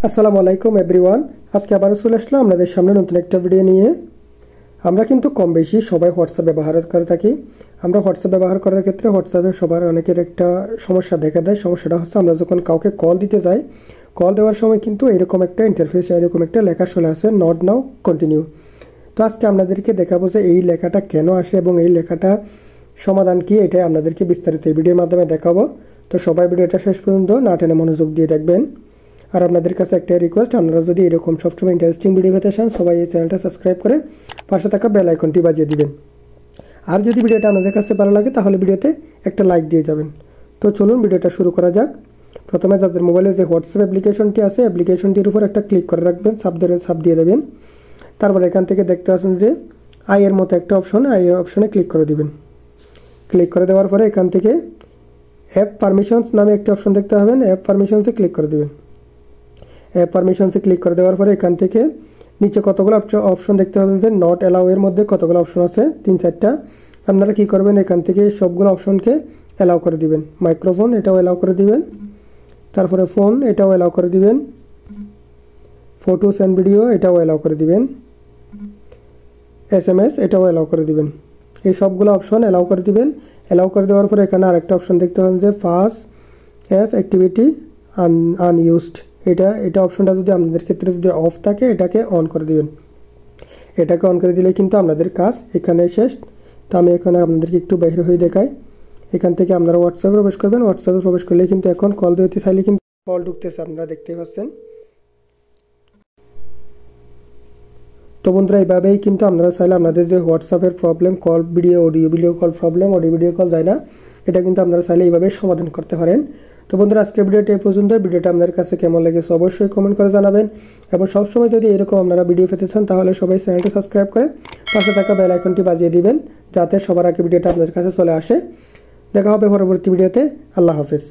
আসসালামু আলাইকুম এভরিওয়ান। আজকে আবারও চলে আসলাম আপনাদের সামনে নতুন একটা ভিডিও নিয়ে। আমরা কিন্তু কম বেশি সবাই হোয়াটসঅ্যাপ ব্যবহার করে থাকি। আমরা হোয়াটসঅ্যাপ ব্যবহার করার ক্ষেত্রে হোয়াটসঅ্যাপে সবার অনেকের একটা সমস্যা দেখা দেয়। সমস্যাটা হচ্ছে আমরা যখন কাউকে কল দিতে যাই, কল দেওয়ার সময় কিন্তু এরকম একটা ইন্টারফেস, এরকম একটা লেখা চলে আসে, নট নাও কন্টিনিউ। তো আজকে আপনাদেরকে দেখাবো যে এই লেখাটা কেন আসে এবং এই লেখাটা সমাধান কি, এটাই আপনাদেরকে বিস্তারিত এই ভিডিওর মাধ্যমে দেখাবো। তো সবাই ভিডিওটা শেষ পর্যন্ত না টেনে মনোযোগ দিয়ে দেখবেন। আর আপনাদের কাছে একটা রিকোয়েস্ট, আপনারা যদি এরকম সবসময় ইন্টারেস্টিং ভিডিও পেতে চান সবাই এই চ্যানেলটা সাবস্ক্রাইব করে পাশে থাকা বেল আইকনটি বাজিয়ে দিবেন। আর যদি ভিডিওটা আপনাদের কাছে ভালো লাগে তাহলে ভিডিওতে একটা লাইক দিয়ে যাবেন। তো চলুন ভিডিওটা শুরু করা যাক। প্রথমে যাদের মোবাইলে যে হোয়াটসঅ্যাপ অ্যাপ্লিকেশনটি আছে, অ্যাপ্লিকেশনটির উপর একটা ক্লিক করে রাখবেন, সাব দিয়ে দেবেন। তারপর এখান থেকে দেখতে পাচ্ছেন যে আইয়ের মতো একটা অপশন, আই অপশনে ক্লিক করে দিবেন। ক্লিক করে দেওয়ার পরে এখান থেকে অ্যাপ পারমিশনস নামে একটা অপশন দেখতে পাবেন, অ্যাপ পারমিশনসে ক্লিক করে দেবেন। অ্যাপ পারমিশনসে ক্লিক করে দেওয়ার পরে এখান থেকে নিচে কতগুলো অপশন দেখতে পাবেন যে নট অ্যালাউ এর মধ্যে কতগুলো অপশন আছে, 3-4টা। আপনারা কি করবেন, এখান থেকে সবগুলো অপশনকে অ্যালাউ করে দিবেন। মাইক্রোফোন এটাও অ্যালাউ করে দিবেন, তারপরে ফোন এটাও অ্যালাউ করে দিবেন, ফটোস অ্যান্ড ভিডিও এটাও অ্যালাউ করে দিবেন, SMS এটাও অ্যালাউ করে দিবেন। এই সবগুলো অপশন অ্যালাউ করে দিবেন। অ্যালাউ করে দেওয়ার পরে এখানে আরেকটা অপশন দেখতে পাবেন যে ফাস্ট অ্যাপ অ্যাক্টিভিটি আনইউজড। এটা অপশনটা যদি আপনাদের ক্ষেত্রে যদি অফ থাকে এটাকে অন করে দিবেন। এটাকে অন করে দিলে কিন্তু আপনাদের কাজ এখানে শেষ। তো আমি এখানে আপনাদেরকে একটু বাইরে হয়ে দেখাই। এখান থেকে আপনারা হোয়াটসঅ্যাপে প্রবেশ করবেন। হোয়াটসঅ্যাপে প্রবেশ করলে কিন্তু এখন কল দিতে চাইলে কিন্তু কল ঢুকতেছে, আপনারা দেখতেই পাচ্ছেন। তো বন্ধুরা, এইভাবেই কিন্তু আপনারা চাইলে আপনাদের যে হোয়াটসঅ্যাপের problem, call video video call problem, audio video call যায় না, এটা কিন্তু আপনারা চাইলে এইভাবে সমাধান করতে পারেন। তো বন্ধুরা, আজকের ভিডিওটি এই পর্যন্ত। ভিডিওটা আপনাদের কাছে কেমন লেগেছে অবশ্যই কমেন্ট করে জানাবেন। এবং সবসময় যদি এরকম আপনারা ভিডিও পেতে চান তাহলে সবাই চ্যানেলটি সাবস্ক্রাইব করে পাশে থাকা বেল আইকনটি বাজিয়ে দিবেন, যাতে সবার আগে ভিডিওটা আপনাদের কাছে চলে আসে। দেখা হবে পরবর্তী ভিডিওতে। আল্লাহ হাফেজ।